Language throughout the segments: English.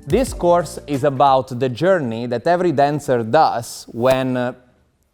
This course is about the journey that every dancer does when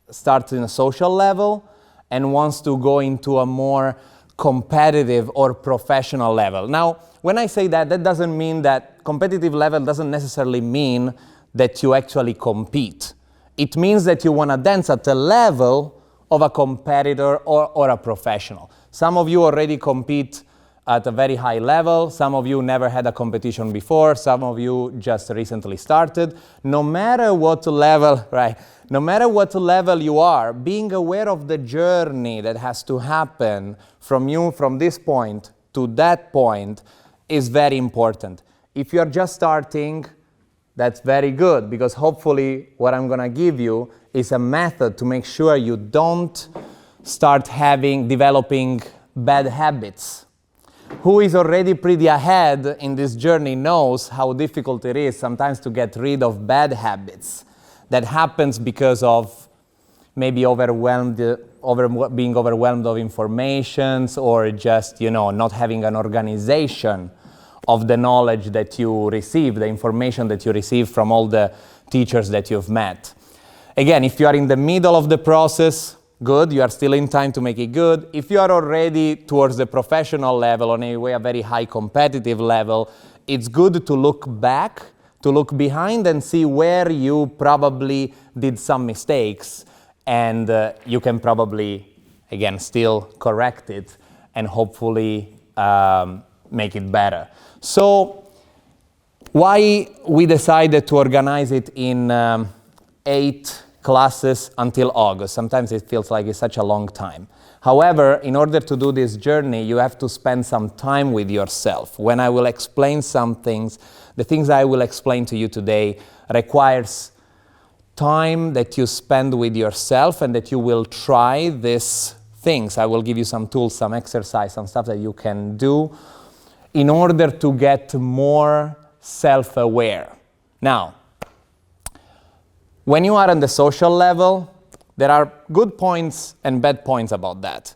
starts in a social level and wants to go into a more competitive or professional level. Now, when I say that, that doesn't mean that competitive level doesn't necessarily mean that you actually compete. It means that you want to dance at the level of a competitor or a professional. Some of you already compete at a very high level. Some of you never had a competition before. Some of you just recently started. No matter what level, right? No matter what level you are, being aware of the journey that has to happen from you from this point to that point is very important. If you're just starting, that's very good, because hopefully what I'm going to give you is a method to make sure you don't start developing bad habits. Who is already pretty ahead in this journey knows how difficult it is sometimes to get rid of bad habits. That happens because of maybe being overwhelmed of informations, or just, not having an organization of the knowledge that you receive, the information that you receive from all the teachers that you've met. Again, if you are in the middle of the process, good, you are still in time to make it good. If you are already towards the professional level, or anyway a very high competitive level, it's good to look back, to look behind and see where you probably did some mistakes, and you can probably, again, still correct it and hopefully make it better. So why we decided to organize it in 8 classes until August? Sometimes it feels like it's such a long time. However, in order to do this journey, you have to spend some time with yourself. When I will explain some things, the things I will explain to you today requires time that you spend with yourself and that you will try these things. I will give you some tools, some exercise, some stuff that you can do in order to get more self-aware. Now, when you are on the social level, there are good points and bad points about that.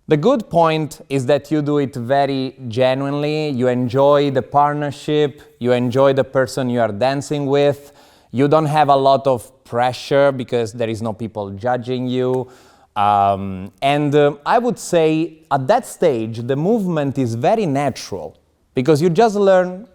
The good point is that you do it very genuinely. You enjoy the partnership. You enjoy the person you are dancing with. You don't have a lot of pressure because there is no people judging you. I would say at that stage, the movement is very natural because you just learn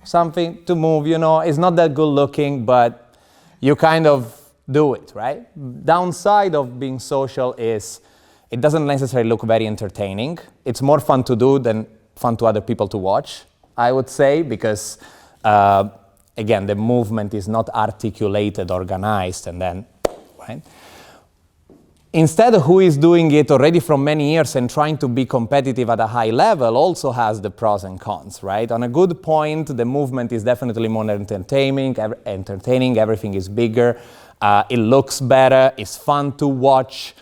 something to move, It's not that good looking, but you kind of do it, right? Downside of being social is it doesn't necessarily look very entertaining. It's more fun to do than fun to other people to watch, I would say, because again, the movement is not articulated, organized, and then, right? Instead, who is doing it already from many years and trying to be competitive at a high level also has the pros and cons, right? On a good point, the movement is definitely more entertaining, everything is bigger, it looks better, it's fun to watch,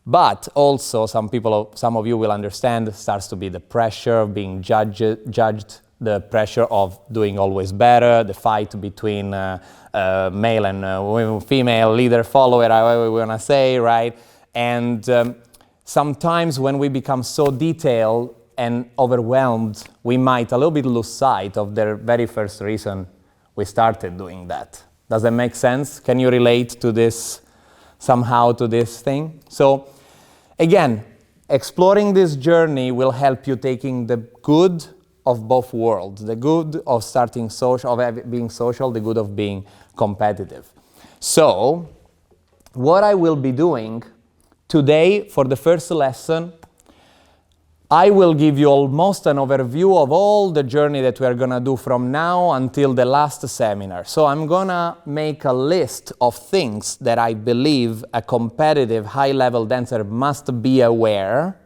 but also some of you will understand, starts to be the pressure of being judged, the pressure of doing always better, the fight between male and female, leader, follower, however we want to say, right? And sometimes when we become so detailed and overwhelmed, we might a little bit lose sight of the very first reason we started doing that. Does that make sense? Can you relate to this somehow, to this thing? So again, exploring this journey will help you taking the good of both worlds, the good of starting social, of being social, the good of being competitive. So, what I will be doing today for the first lesson, I will give you almost an overview of all the journey that we are going to do from now until the last seminar. So I'm going to make a list of things that I believe a competitive high-level dancer must be aware,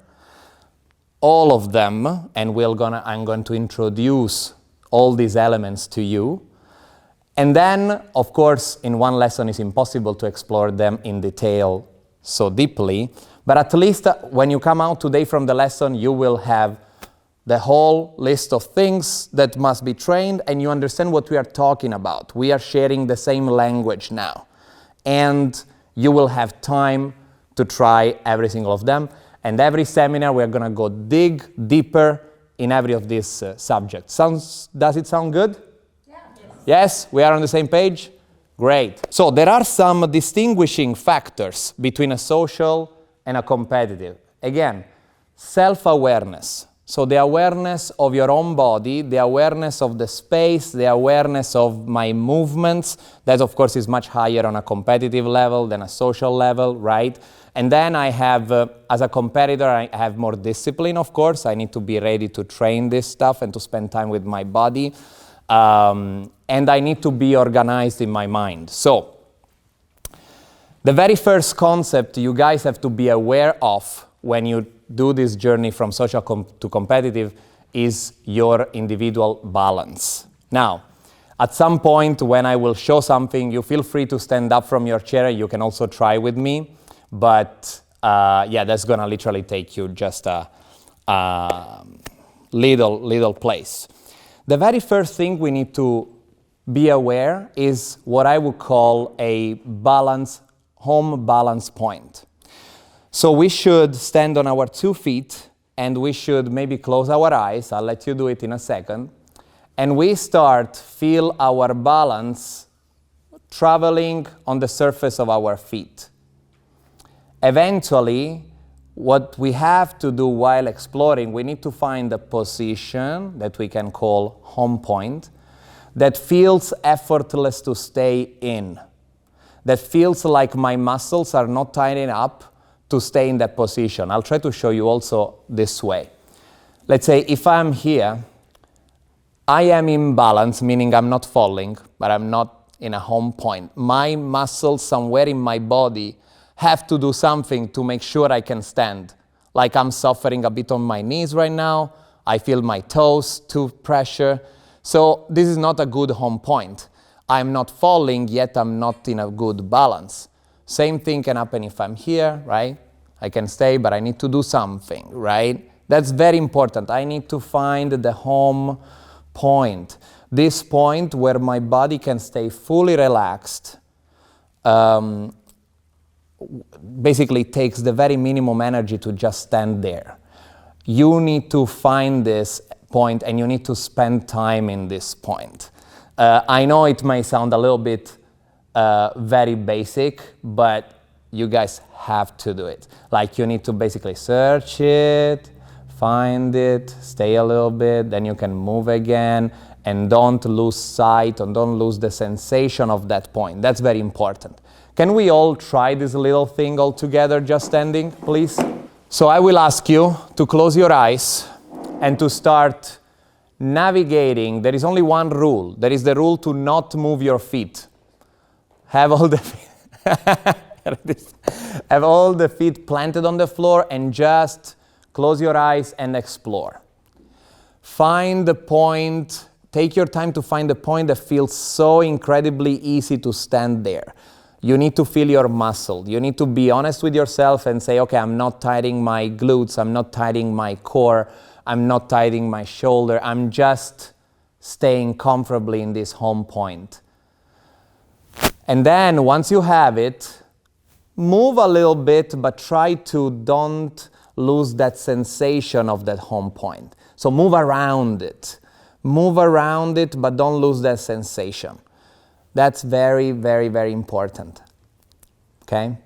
all of them, and I'm going to introduce all these elements to you. And then, of course, in one lesson it's impossible to explore them in detail so deeply, but at least when you come out today from the lesson, you will have the whole list of things that must be trained, and you understand what we are talking about. We are sharing the same language now, and you will have time to try every single of them. And every seminar, we're going to go dig deeper in every of these subjects. Does it sound good? Yeah. Yes, we are on the same page? Great. So there are some distinguishing factors between a social and a competitive. Again, self-awareness. So the awareness of your own body, the awareness of the space, the awareness of my movements. That, of course, is much higher on a competitive level than a social level, right? And then I have, as a competitor, I have more discipline, of course. I need to be ready to train this stuff and to spend time with my body. And I need to be organized in my mind. So the very first concept you guys have to be aware of when you do this journey from social to competitive is your individual balance. Now, at some point when I will show something, you feel free to stand up from your chair. You can also try with me. But yeah, that's gonna literally take you just a little place. The very first thing we need to be aware is what I would call a home balance point. So we should stand on our 2 feet and we should maybe close our eyes. I'll let you do it in a second. And we feel our balance traveling on the surface of our feet. Eventually, what we have to do while exploring, we need to find a position that we can call home point that feels effortless to stay in, that feels like my muscles are not tightening up to stay in that position. I'll try to show you also this way. Let's say if I'm here, I am in balance, meaning I'm not falling, but I'm not in a home point. My muscles somewhere in my body have to do something to make sure I can stand. Like I'm suffering a bit on my knees right now. I feel my toes to pressure. So this is not a good home point. I'm not falling, yet I'm not in a good balance. Same thing can happen if I'm here, right? I can stay, but I need to do something, right? That's very important. I need to find the home point. This point where my body can stay fully relaxed. Basically takes the very minimum energy to just stand there. You need to find this point and you need to spend time in this point. I know it may sound a little bit very basic, but you guys have to do it. Like you need to basically search it, find it, stay a little bit, then you can move again, and don't lose sight and don't lose the sensation of that point. That's very important. Can we all try this little thing all together, just standing, please? So I will ask you to close your eyes and to start navigating. There is only one rule. There is the rule to not move your feet. Have all the have all the feet planted on the floor and just close your eyes and explore. Find the point. Take your time to find the point that feels so incredibly easy to stand there. You need to feel your muscle. You need to be honest with yourself and say, okay, I'm not tightening my glutes, I'm not tightening my core, I'm not tightening my shoulder, I'm just staying comfortably in this home point. And then once you have it, move a little bit, but try to don't lose that sensation of that home point. So move around it. Move around it, but don't lose that sensation. That's very, very, very important, okay?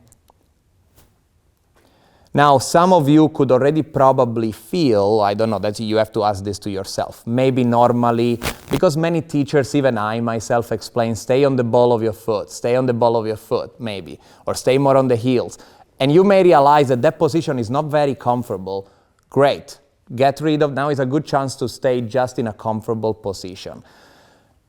Now, some of you could already probably feel, I don't know, that you have to ask this to yourself. Maybe normally, because many teachers, even I myself explain, stay on the ball of your foot, stay on the ball of your foot, maybe, or stay more on the heels. And you may realize that that position is not very comfortable. Great, get rid of, now is a good chance to stay just in a comfortable position.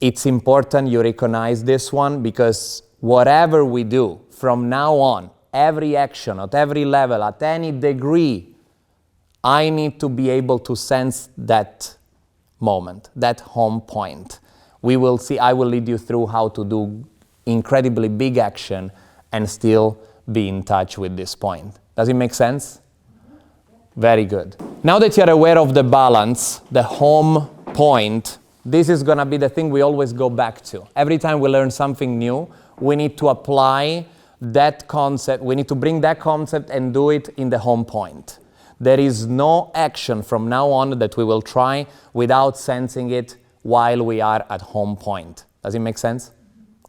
It's important you recognize this one because whatever we do from now on, every action at every level, at any degree, I need to be able to sense that moment, that home point. We will see, I will lead you through how to do incredibly big action and still be in touch with this point. Does it make sense? Very good. Now that you're aware of the balance, the home point, this is going to be the thing we always go back to. Every time we learn something new, we need to apply that concept. We need to bring that concept and do it in the home point. There is no action from now on that we will try without sensing it while we are at home point. Does it make sense?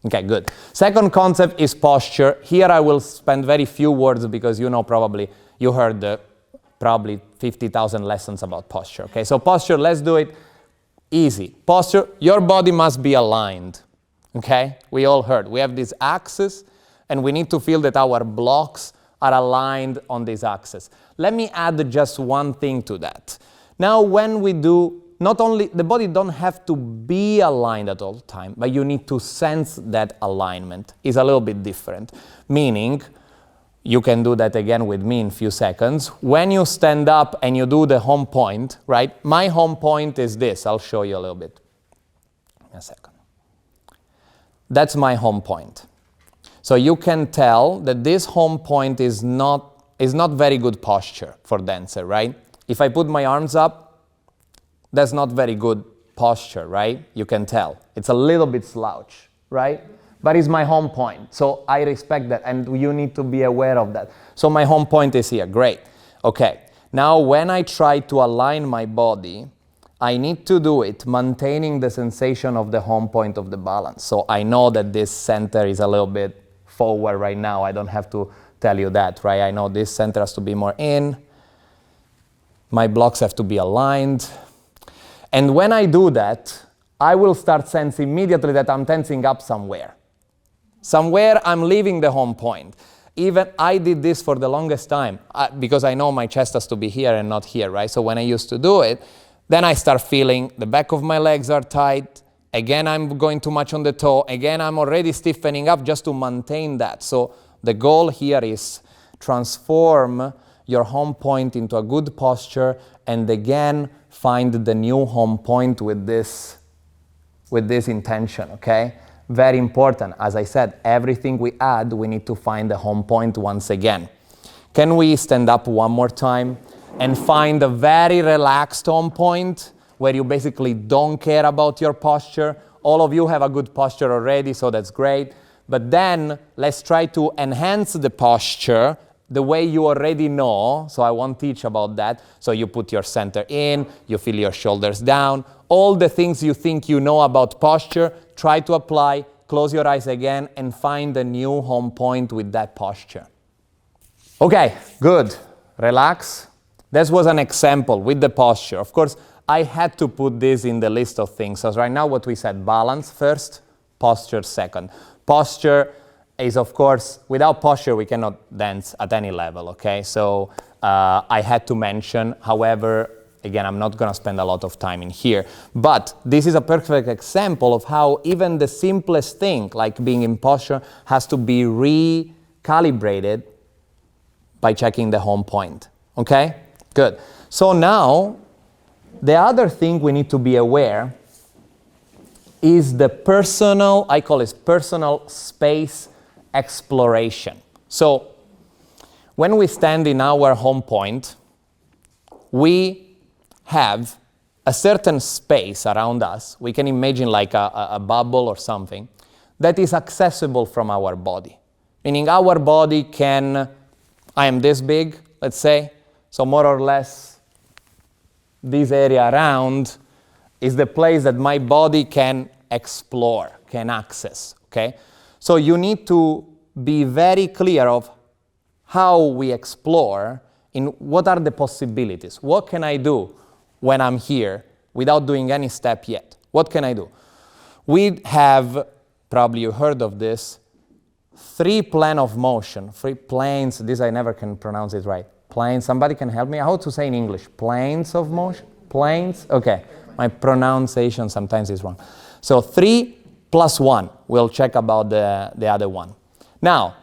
Okay, good. Second concept is posture. Here I will spend very few words because you know probably, you heard probably 50,000 lessons about posture. Okay, so posture, let's do it easy. Posture, your body must be aligned. Okay, we all heard. We have this axis and we need to feel that our blocks are aligned on this axis. Let me add just one thing to that. Now when we do, not only, the body don't have to be aligned at all time, but you need to sense that alignment is a little bit different. Meaning, you can do that again with me in a few seconds. When you stand up and you do the home point, right? My home point is this. I'll show you a little bit. In a second. That's my home point. So you can tell that this home point is not very good posture for dancer, right? If I put my arms up, that's not very good posture, right? You can tell. It's a little bit slouch, right? But it's my home point. So I respect that, and you need to be aware of that. So my home point is here. Great. Okay. Now when I try to align my body, I need to do it maintaining the sensation of the home point of the balance. So I know that this center is a little bit forward right now. I don't have to tell you that, right? I know this center has to be more in. My blocks have to be aligned. And when I do that, I will start sensing immediately that I'm tensing up somewhere. Somewhere I'm leaving the home point. Even I did this for the longest time because I know my chest has to be here and not here, right? So when I used to do it, then I start feeling the back of my legs are tight. Again, I'm going too much on the toe. Again, I'm already stiffening up just to maintain that. So the goal here is transform your home point into a good posture and again, find the new home point with this intention, okay? Very important. As I said, everything we add, we need to find the home point once again. Can we stand up one more time and find a very relaxed home point where you basically don't care about your posture? All of you have a good posture already, so that's great. But then let's try to enhance the posture the way you already know, so I won't teach about that. So you put your center in, you feel your shoulders down, all the things you think you know about posture, try to apply, close your eyes again, and find a new home point with that posture. Okay, good. Relax. This was an example with the posture. Of course, I had to put this in the list of things. So right now what we said, balance first, posture second. Posture is, of course, without posture, we cannot dance at any level, okay? So I had to mention, however, again, I'm not gonna spend a lot of time in here, but this is a perfect example of how even the simplest thing, like being in posture, has to be recalibrated by checking the home point, okay? Good. So now, the other thing we need to be aware is the personal, I call it personal space exploration. So when we stand in our home point, we have a certain space around us. We can imagine like a bubble or something that is accessible from our body. Meaning our body can, I am this big, let's say, so more or less this area around is the place that my body can explore, can access, okay? So you need to be very clear of how we explore, in what are the possibilities. What can I do when I'm here without doing any step yet? What can I do? We have, probably you heard of this, 3 plane of motion, 3 planes, this I never can pronounce it right. Planes, somebody can help me? How to say in English? Planes of motion? Planes? Okay, my pronunciation sometimes is wrong. So 3 plus 1, we'll check about the other one. Now,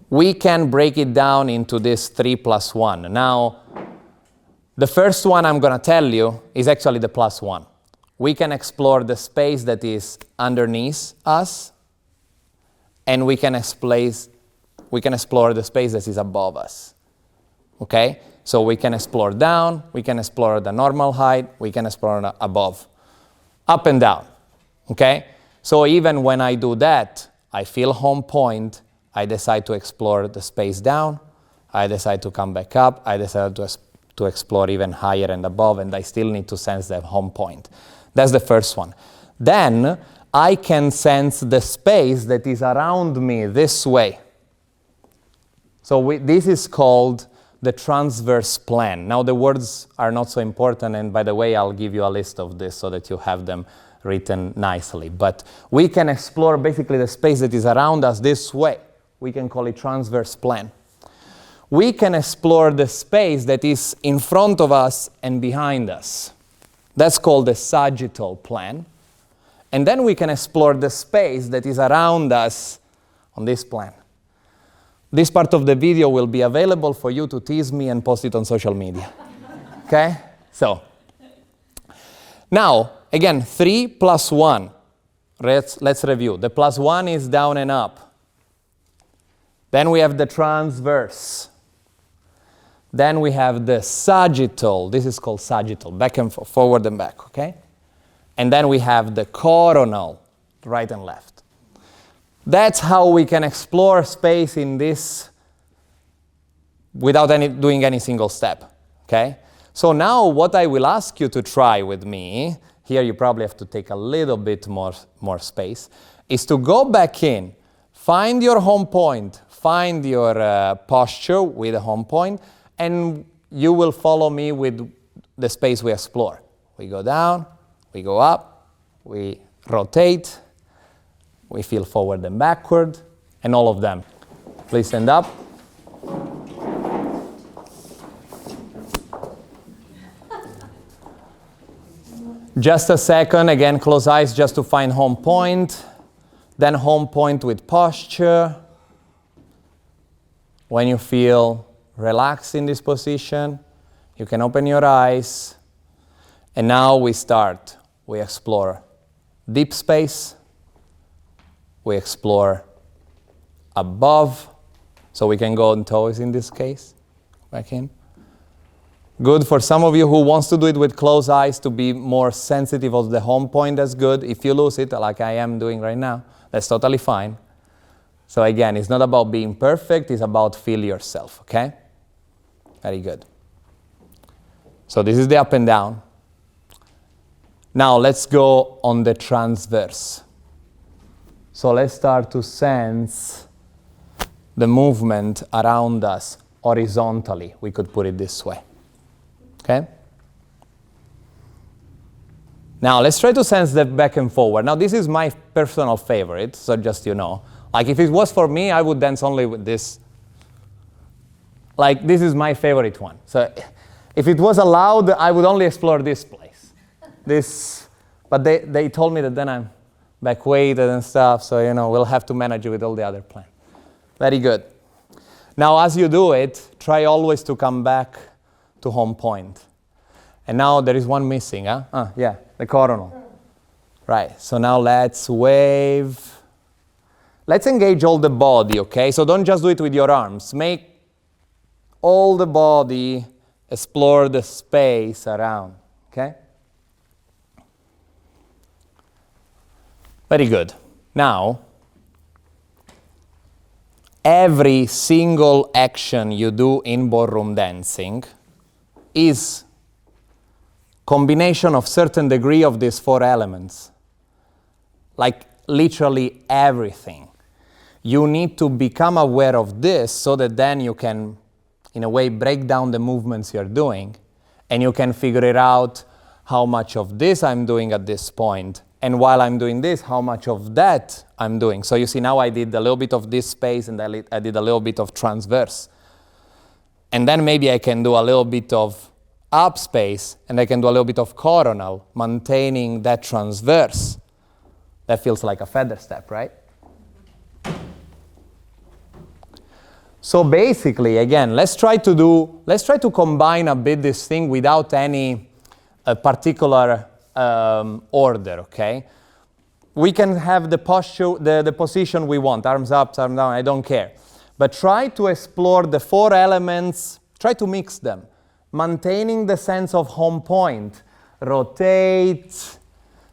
we can break it down into this 3 plus 1. Now, the first one I'm gonna tell you is actually the plus 1. We can explore the space that is underneath us, and we can explore the space that is above us. Okay? So we can explore down, we can explore the normal height, we can explore above. Up and down. Okay? So even when I do that, I feel home point, I decide to explore the space down, I decide to come back up, I decide to explore even higher and above, and I still need to sense the home point. That's the first one. Then I can sense the space that is around me this way. So this is called the transverse plan. Now the words are not so important, and by the way, I'll give you a list of this so that you have them written nicely. But we can explore basically the space that is around us this way. We can call it transverse plan. We can explore the space that is in front of us and behind us. That's called the sagittal plan. And then we can explore the space that is around us on this plan. This part of the video will be available for you to tease me and post it on social media. Okay? So, now, again, 3 plus 1. Let's review. The plus 1 is down and up. Then we have the transverse. Then we have the sagittal. This is called sagittal, back and forward and back, okay? And then we have the coronal, right and left. That's how we can explore space in this without doing any single step, okay? So now what I will ask you to try with me, here you probably have to take a little bit more space, is to go back in, find your home point, find your posture with a home point, and you will follow me with the space we explore. We go down, we go up, we rotate, we feel forward and backward, and all of them. Please stand up. Just a second, again, close eyes just to find home point, then home point with posture. When you feel relaxed in this position, you can open your eyes. And now we start. We explore deep space. We explore above. So we can go on toes in this case. Back in. Good for some of you who wants to do it with closed eyes to be more sensitive of the home point. That's good. If you lose it, like I am doing right now, that's totally fine. So again, it's not about being perfect, it's about feel yourself, okay? Very good. So this is the up and down. Now let's go on the transverse. So let's start to sense the movement around us horizontally. We could put it this way, okay? Now let's try to sense the back and forward. Now this is my personal favorite, so just you know. Like if it was for me, I would dance only with this. Like this is my favorite one. So if it was allowed, I would only explore this place. But they told me that then I'm back weighted and stuff, so you know, we'll have to manage it with all the other plan. Very good. Now as you do it, try always to come back to home point. And now there is one missing, huh? Yeah, the coronal. Right, so now let's wave. Let's engage all the body, okay? So don't just do it with your arms. Make all the body explore the space around, okay? Very good. Now, every single action you do in ballroom dancing is combination of certain degree of these 4 elements. Like literally everything. You need to become aware of this so that then you can, in a way, break down the movements you're doing, and you can figure it out how much of this I'm doing at this point, and while I'm doing this, how much of that I'm doing. So you see, now I did a little bit of this space, and I did a little bit of transverse. And then maybe I can do a little bit of up space, and I can do a little bit of coronal, maintaining that transverse. That feels like a feather step, right? So basically, again, let's try to combine a bit this thing without any particular order, okay? We can have the posture, the position we want, arms up, arms down, I don't care. But try to explore the 4 elements, try to mix them, maintaining the sense of home point. Rotate,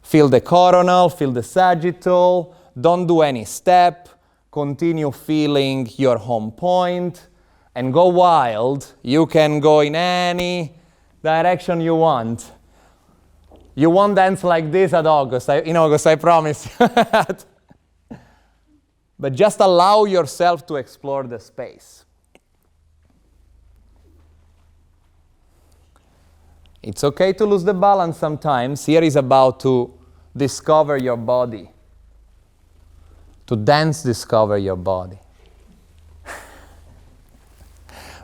feel the coronal, feel the sagittal, don't do any step, continue feeling your home point, and go wild. You can go in any direction you want. You won't dance like this at August, in August, I promise. But just allow yourself to explore the space. It's okay to lose the balance sometimes. Here is about to discover your body. To dance, discover your body.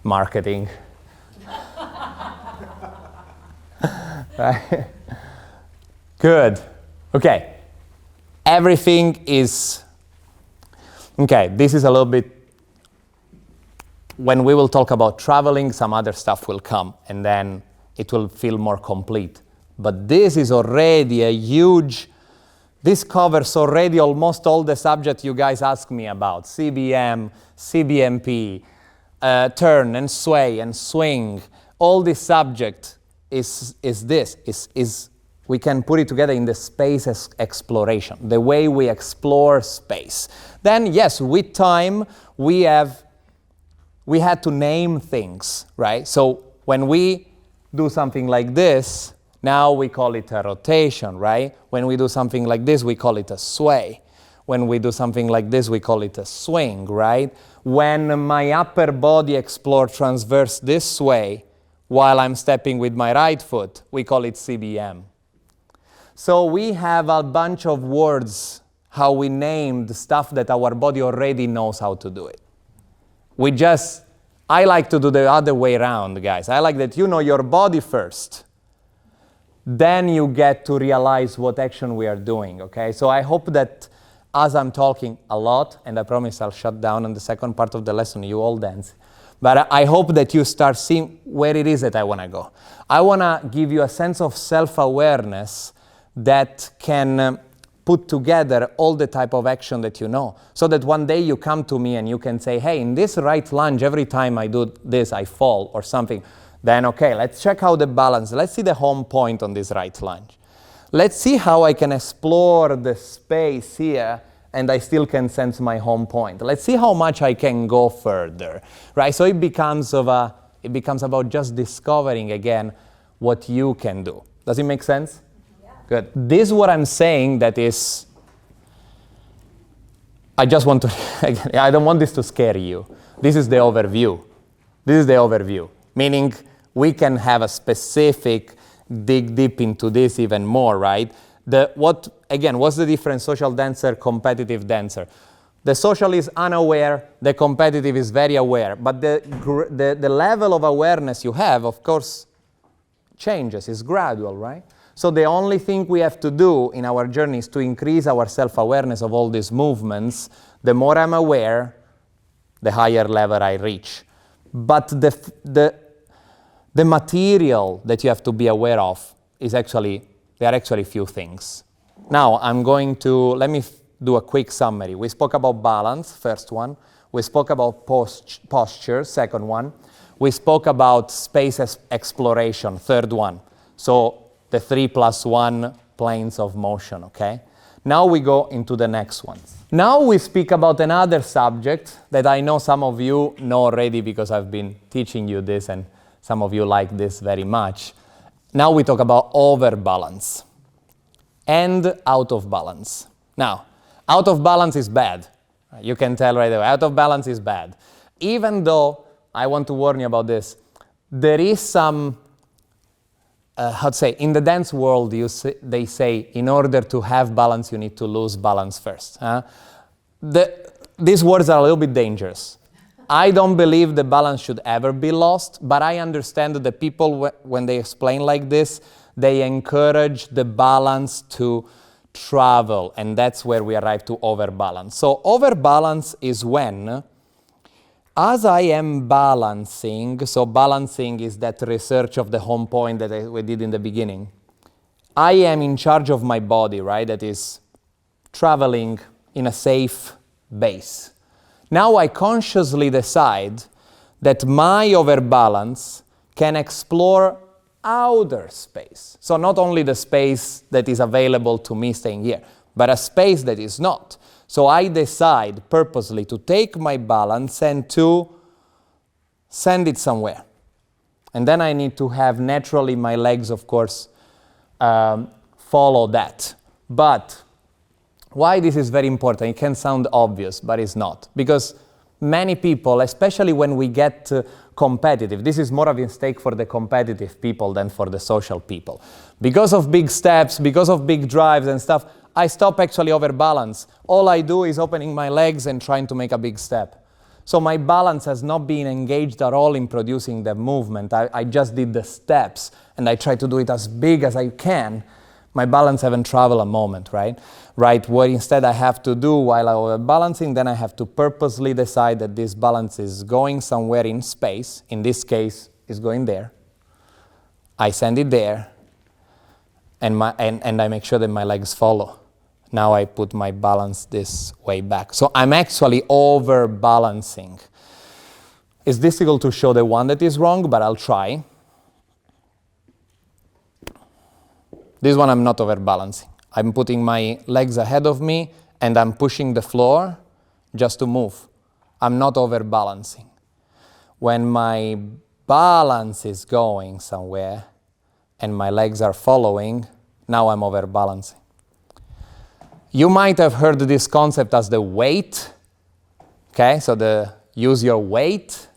Marketing. Right? Good. Okay. Everything is... Okay, this is a little bit... When we will talk about traveling, some other stuff will come, and then it will feel more complete. But this is already a huge... This covers already almost all the subjects you guys ask me about. CBM, CBMP, turn and sway and swing. All this subject is we can put it together in the space exploration, the way we explore space. Then, yes, with time, we had to name things, right? So when we do something like this, now we call it a rotation, right? When we do something like this, we call it a sway. When we do something like this, we call it a swing, right? When my upper body explores transverse this way, while I'm stepping with my right foot, we call it CBM. So we have a bunch of words, how we name the stuff that our body already knows how to do it. I like to do the other way around, guys. I like that you know your body first. Then you get to realize what action we are doing, okay? So I hope that as I'm talking a lot, and I promise I'll shut down on the second part of the lesson, you all dance. But I hope that you start seeing where it is that I want to go. I want to give you a sense of self-awareness that can put together all the type of action that you know. So that one day you come to me and you can say, hey, in this right lunge, every time I do this, I fall or something. Then, okay, let's check out the balance. Let's see the home point on this right lunge. Let's see how I can explore the space here and I still can sense my home point. Let's see how much I can go further, right? So it becomes about just discovering again what you can do. Does it make sense? Yeah. Good. This is what I'm saying that is, I just want to, I don't want this to scare you. This is the overview. This is the overview, meaning we can have a specific dig deep into this even more, right? What's the difference? Social dancer, competitive dancer. The social is unaware, the competitive is very aware, but the level of awareness you have, of course, changes, it's gradual, right? So the only thing we have to do in our journey is to increase our self-awareness of all these movements. The more I'm aware, the higher level I reach. But the material that you have to be aware of is there are actually few things. Now, let me do a quick summary. We spoke about balance, first one. We spoke about posture, second one. We spoke about space exploration, third one. So the 3+1 planes of motion, okay? Now we go into the next ones. Now we speak about another subject that I know some of you know already because I've been teaching you this and some of you like this very much. Now we talk about overbalance and out of balance. Now, out of balance is bad. You can tell right away, out of balance is bad. Even though, I want to warn you about this, there is some, in the dance world, they say, in order to have balance, you need to lose balance first. These words are a little bit dangerous. I don't believe the balance should ever be lost, but I understand that the people, when they explain like this, they encourage the balance to travel, and that's where we arrive to overbalance. So overbalance is when, as I am balancing, so balancing is that research of the home point that we did in the beginning. I am in charge of my body, right? That is traveling in a safe base. Now I consciously decide that my overbalance can explore outer space. So not only the space that is available to me staying here, but a space that is not. So I decide purposely to take my balance and to send it somewhere. And then I need to have naturally my legs, of course, follow that. But why this is very important? It can sound obvious, but it's not. Because many people, especially when we get competitive, this is more of a mistake for the competitive people than for the social people. Because of big steps, because of big drives and stuff, I stop actually overbalance. All I do is opening my legs and trying to make a big step. So my balance has not been engaged at all in producing the movement. I just did the steps and I try to do it as big as I can. My balance haven't traveled a moment, right? What instead I have to do while I'm overbalancing, then I have to purposely decide that this balance is going somewhere in space. In this case, it's going there. I send it there, and I make sure that my legs follow. Now I put my balance this way back. So I'm actually overbalancing. It's difficult to show the one that is wrong, but I'll try. This one I'm not overbalancing. I'm putting my legs ahead of me and I'm pushing the floor just to move. I'm not overbalancing. When my balance is going somewhere and my legs are following, now I'm overbalancing. You might have heard this concept as the weight. Okay, so use your weight.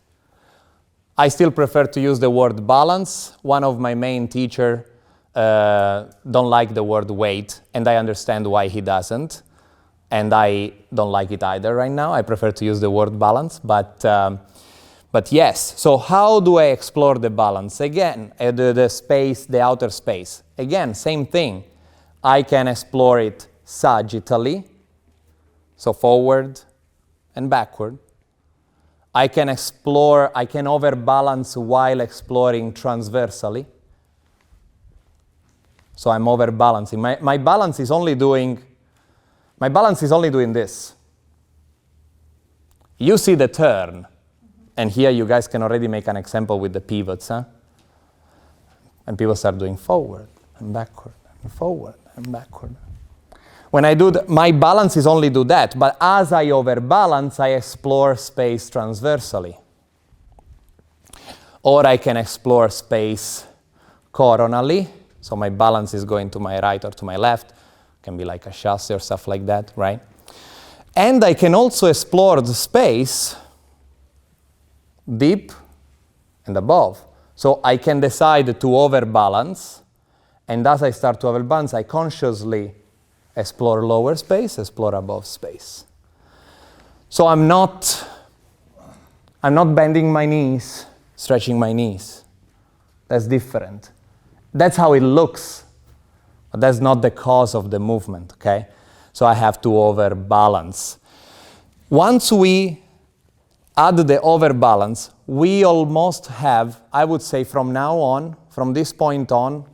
I still prefer to use the word balance. One of my main teachers don't like the word weight, and I understand why he doesn't. And I don't like it either right now. I prefer to use the word balance, but yes. So how do I explore the balance? Again, the space, the outer space. Again, same thing. I can explore it sagittally, so forward and backward. I can overbalance while exploring transversally. So I'm overbalancing. My balance is only doing this. You see the turn, and here you guys can already make an example with the pivots, huh? And people start doing forward and backward and forward and backward. When I do my balance is only do that, but as I overbalance, I explore space transversally. Or I can explore space coronally. So my balance is going to my right or to my left. It can be like a chassis or stuff like that, right? And I can also explore the space deep and above. So I can decide to overbalance, and as I start to overbalance, I consciously explore lower space, explore above space. So I'm not bending my knees, stretching my knees. That's different. That's how it looks, but that's not the cause of the movement, okay? So I have to overbalance. Once we add the overbalance, we almost have, I would say from now on, from this point on,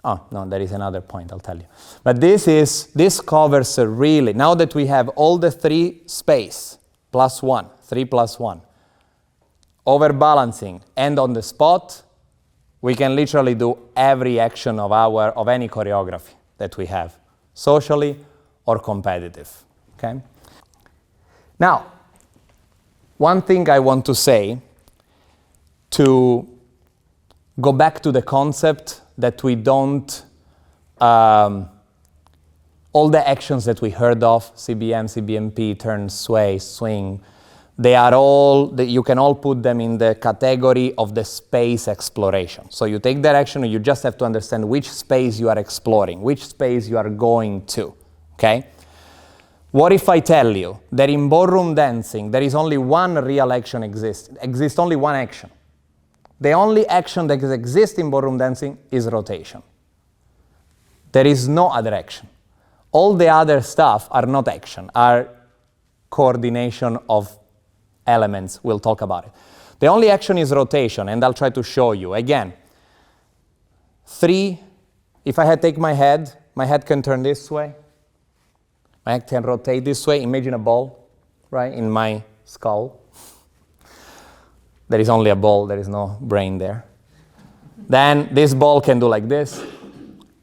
oh, no, there is another point, I'll tell you. But this covers really, now that we have all the three space, plus one, 3 plus 1, overbalancing, and on the spot, we can literally do every action of any choreography that we have, socially or competitive, okay? Now, one thing I want to say, to go back to the concept that we don't, all the actions that we heard of, CBM, CBMP, turn, sway, swing, they are all, you can all put them in the category of the space exploration. So you take that action and you just have to understand which space you are exploring, which space you are going to, okay? What if I tell you that in ballroom dancing, there is only one real action exists only one action. The only action that exists in ballroom dancing is rotation. There is no other action. All the other stuff are not action, are coordination of elements. We'll talk about it. The only action is rotation, and I'll try to show you. Again, 3, if I take my head can turn this way. My head can rotate this way. Imagine a ball, right, in my skull. There is only a ball, there is no brain there. Then this ball can do like this.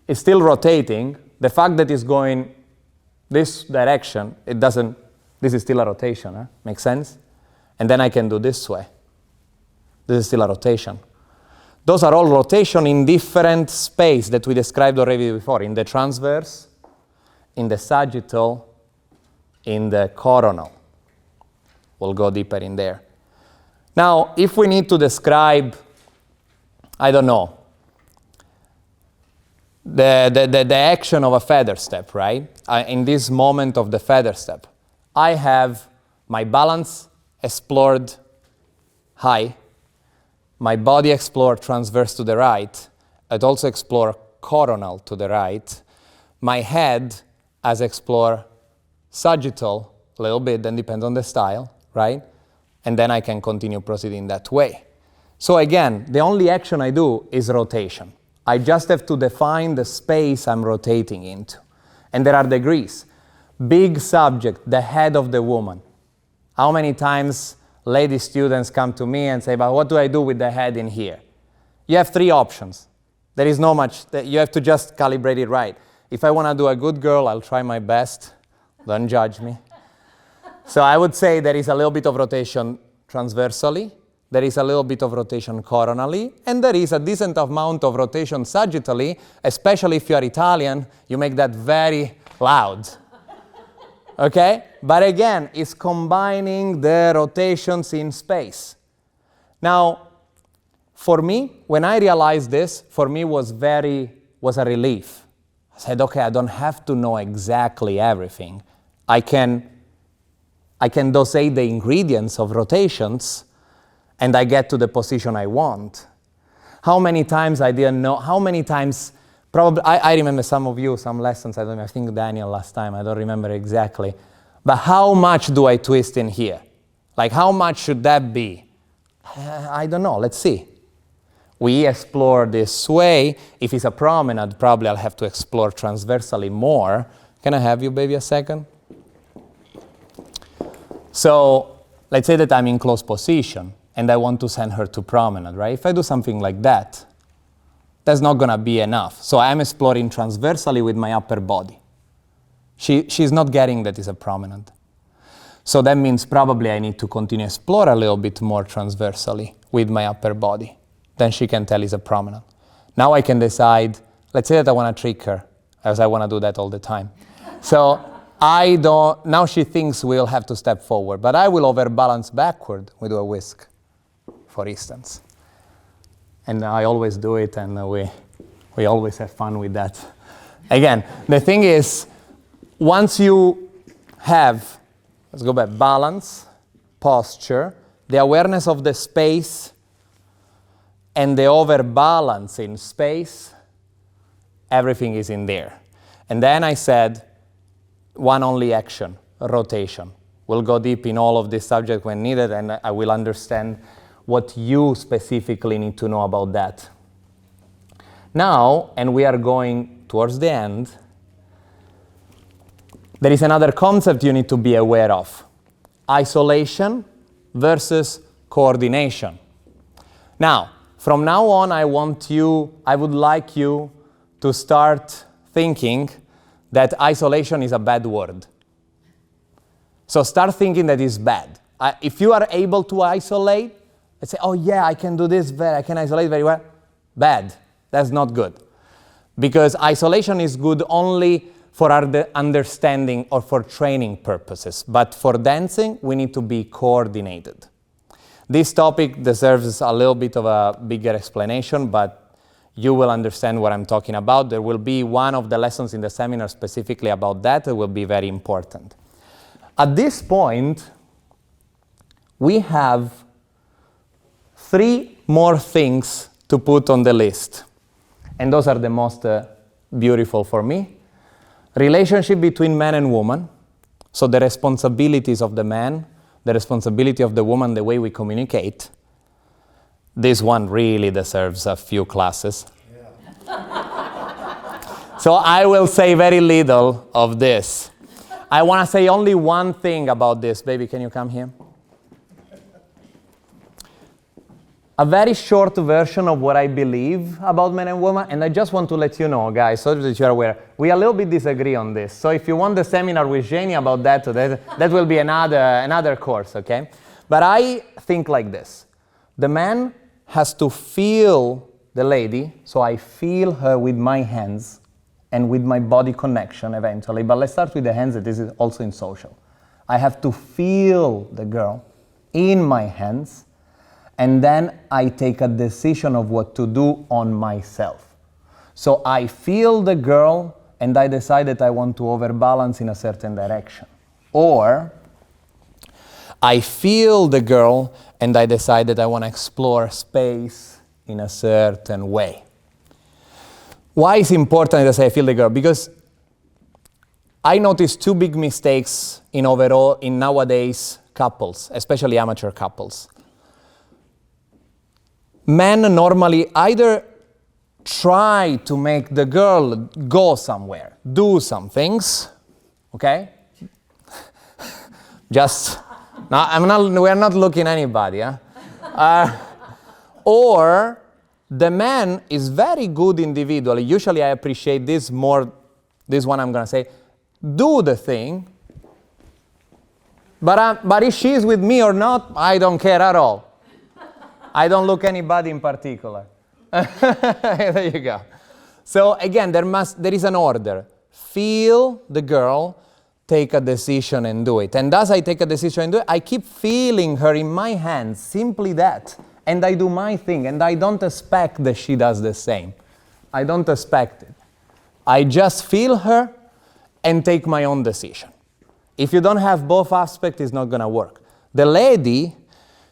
It's still rotating. The fact that it's going this direction, this is still a rotation, huh? Makes sense? And then I can do this way. This is still a rotation. Those are all rotation in different space that we described already before, in the transverse, in the sagittal, in the coronal. We'll go deeper in there. Now, if we need to describe, I don't know, the action of a feather step, right? In this moment of the feather step, I have my balance explored high, my body explored transverse to the right, I'd also explore coronal to the right, my head has explored sagittal a little bit, then depends on the style, right? And then I can continue proceeding that way. So again, the only action I do is rotation. I just have to define the space I'm rotating into. And there are degrees. Big subject, the head of the woman. How many times lady students come to me and say, but what do I do with the head in here? You have 3 options. There is no much, you have to just calibrate it right. If I want to do a good girl, I'll try my best. Don't judge me. So I would say there is a little bit of rotation transversally, there is a little bit of rotation coronally, and there is a decent amount of rotation sagittally, especially if you are Italian, you make that very loud. Okay? But again, it's combining the rotations in space. Now, for me, when I realized this, for me was a relief. I said, okay, I don't have to know exactly everything. I can dosate the ingredients of rotations, and I get to the position I want. How many times I didn't know, how many times, probably, I remember some of you, some lessons, I think Daniel last time, I don't remember exactly. But how much do I twist in here? Like how much should that be? I don't know, let's see. We explore this way. If it's a promenade, probably I'll have to explore transversally more. Can I have you, baby, a second? So let's say that I'm in close position and I want to send her to promenade, right? If I do something like that, that's not going to be enough. So I'm exploring transversally with my upper body. She's not getting that it's a promenade. So that means probably I need to continue to explore a little bit more transversally with my upper body. Then she can tell it's a promenade. Now I can decide, let's say that I want to trick her, as I want to do that all the time. So now she thinks we'll have to step forward, but I will overbalance backward. We do a whisk, for instance. And I always do it, and we always have fun with that. Again, the thing is, once you have, let's go back, balance, posture, the awareness of the space, and the overbalance in space, everything is in there. And then I said, one only action, rotation. We'll go deep in all of this subject when needed, and I will understand what you specifically need to know about that. Now, and we are going towards the end, there is another concept you need to be aware of. Isolation versus coordination. Now, from now on, I would like you to start thinking that isolation is a bad word. So start thinking that it's bad. If you are able to isolate, let's say, oh yeah, I can do this, I can isolate very well. Bad. That's not good. Because isolation is good only for our understanding or for training purposes. But for dancing, we need to be coordinated. This topic deserves a little bit of a bigger explanation, but you will understand what I'm talking about. There will be one of the lessons in the seminar specifically about that. It will be very important. At this point, we have 3 more things to put on the list. And those are the most beautiful for me. Relationship between man and woman. So the responsibilities of the man, the responsibility of the woman, the way we communicate. This one really deserves a few classes. Yeah. So I will say very little of this. I want to say only one thing about this. Baby, can you come here? A very short version of what I believe about men and women, and I just want to let you know, guys, so that you're aware, we a little bit disagree on this. So if you want the seminar with Zhenia about that will be another course, okay? But I think like this. The man has to feel the lady, so I feel her with my hands and with my body connection eventually, but let's start with the hands, this is also in social. I have to feel the girl in my hands, and then I take a decision of what to do on myself. So I feel the girl, and I decide that I want to overbalance in a certain direction. Or I feel the girl, and I decide that I want to explore space in a certain way. Why is it important that I say I feel the girl? Because I noticed two big mistakes in nowadays couples, especially amateur couples. Men normally either try to make the girl go somewhere, do some things, okay? Just, no, we're not looking at anybody, huh? Or the man is very good individually. Usually I appreciate this more, this one I'm gonna say, do the thing, but if she's with me or not, I don't care at all. I don't look anybody in particular. There you go. So again, there is an order. Feel the girl, take a decision and do it. And as I take a decision and do it, I keep feeling her in my hands, simply that. And I do my thing, and I don't expect that she does the same. I don't expect it. I just feel her and take my own decision. If you don't have both aspects, it's not gonna work. The lady,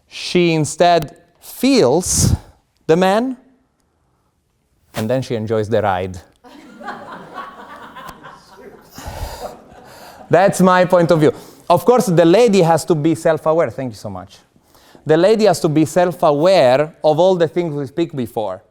she instead feels the man, and then she enjoys the ride. That's my point of view. Of course, the lady has to be self-aware. Thank you so much. The lady has to be self-aware of all the things we speak before.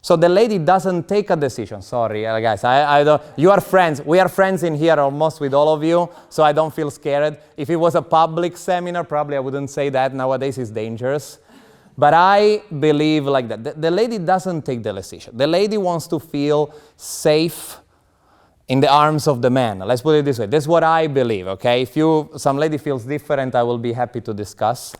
So the lady doesn't take a decision. Sorry, guys, I don't, you are friends. We are friends in here almost with all of you, so I don't feel scared. If it was a public seminar, probably I wouldn't say that. Nowadays it's dangerous. But I believe like that. The lady doesn't take the decision. The lady wants to feel safe in the arms of the man. Let's put it this way. That's what I believe, okay? If some lady feels different, I will be happy to discuss.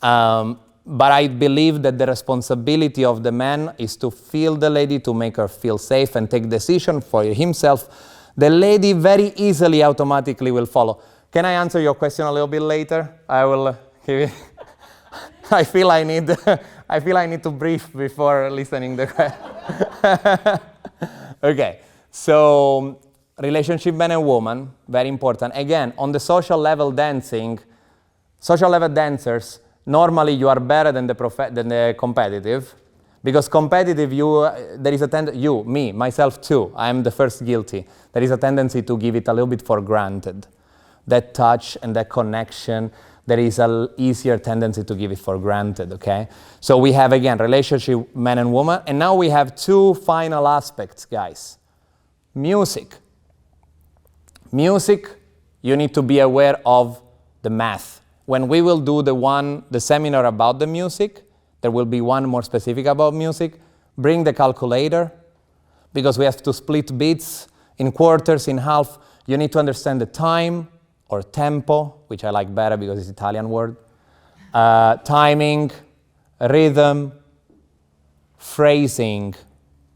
But I believe that the responsibility of the man is to feel the lady, to make her feel safe and take decision for himself. The lady very easily, automatically will follow. Can I answer your question a little bit later? I will give it. I feel I need to breathe before listening the question. Okay, so relationship man and woman, very important. Again, on the social level dancing, social level dancers, normally you are better than the competitive, because competitive there is a myself too, I am the first guilty. There is a tendency to give it a little bit for granted. That touch and that connection, there is an easier tendency to give it for granted, okay? So we have, again, relationship man and woman, and now we have two final aspects, guys. Music. Music, you need to be aware of the math. When we will do the seminar about the music, there will be one more specific about music. Bring the calculator, because we have to split beats in quarters, in half. You need to understand the time, or tempo, which I like better because it's Italian word, timing, rhythm, phrasing,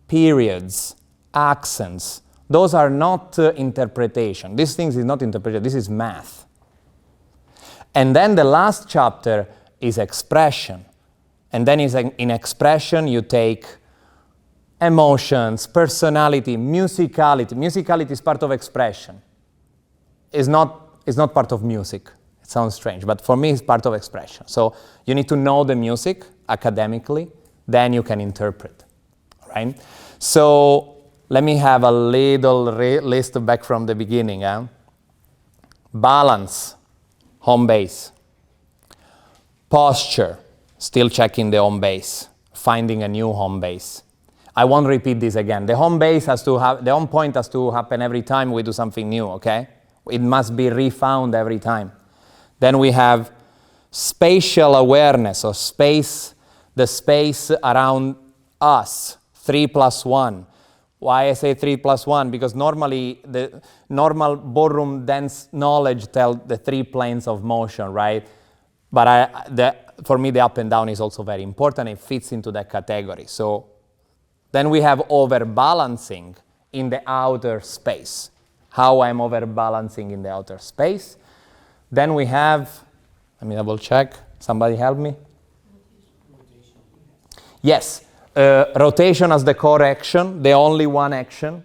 periods, accents. Those are not interpretation. These things is not interpretation, this is math. And then the last chapter is expression. And then in expression you take emotions, personality, musicality. Musicality is part of expression. It's not part of music. It sounds strange, but for me it's part of expression. So you need to know the music academically, then you can interpret, right? So let me have a little list back from the beginning. Balance, home base. Posture, still checking the home base, finding a new home base. I won't repeat this again. The home base the home point has to happen every time we do something new, okay? It must be refound every time. Then we have spatial awareness, or the space around us, 3+1. Why I say 3+1? Because normally the normal ballroom dance knowledge tells the 3 planes of motion, right? But for me the up and down is also very important. It fits into that category. So Then we have overbalancing in the outer space. How I'm overbalancing in the outer space. Then we have, let me double check. Somebody help me? Yes, rotation as the core action, the only one action.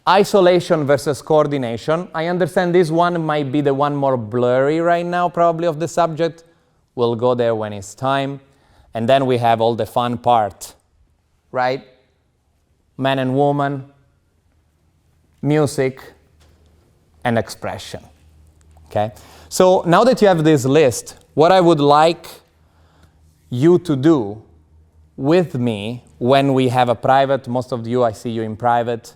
Isolation versus coordination. I understand this one might be the one more blurry right now, probably, of the subject. We'll go there when it's time. And then we have all the fun part, right? Man and woman, music, and expression. Okay? So now that you have this list, what I would like you to do with me when we have a private, most of you, I see you in private,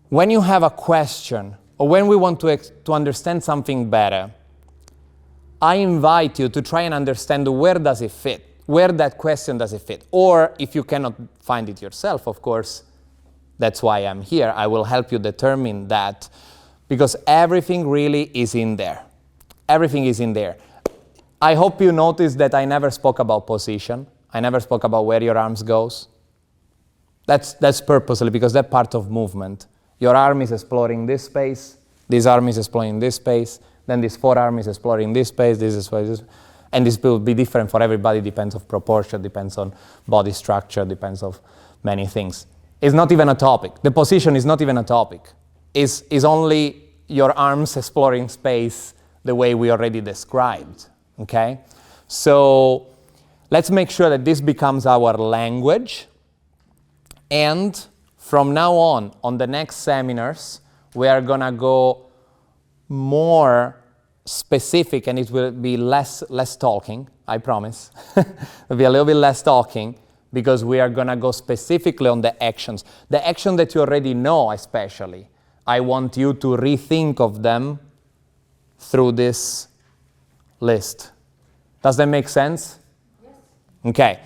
when you have a question or when we want to understand something better, I invite you to try and understand where does it fit, where that question does it fit. Or if you cannot find it yourself, of course, that's why I'm here. I will help you determine that, because everything really is in there. Everything is in there. I hope you noticed that I never spoke about position. I never spoke about where your arms goes. That's purposely, because that's part of movement. Your arm is exploring this space, this arm is exploring this space, then this forearm is exploring this space, this is this, and this will be different for everybody, depends on proportion, depends on body structure, depends on many things. It's not even a topic. The position is not even a topic. It's only your arms exploring space the way we already described, okay? So let's make sure that this becomes our language, and from now on the next seminars, we are gonna go more specific, and it will be less talking, I promise. It'll be a little bit less talking, because we are gonna go specifically on the actions. The action that you already know, especially, I want you to rethink of them through this list. Does that make sense? Yes. Okay.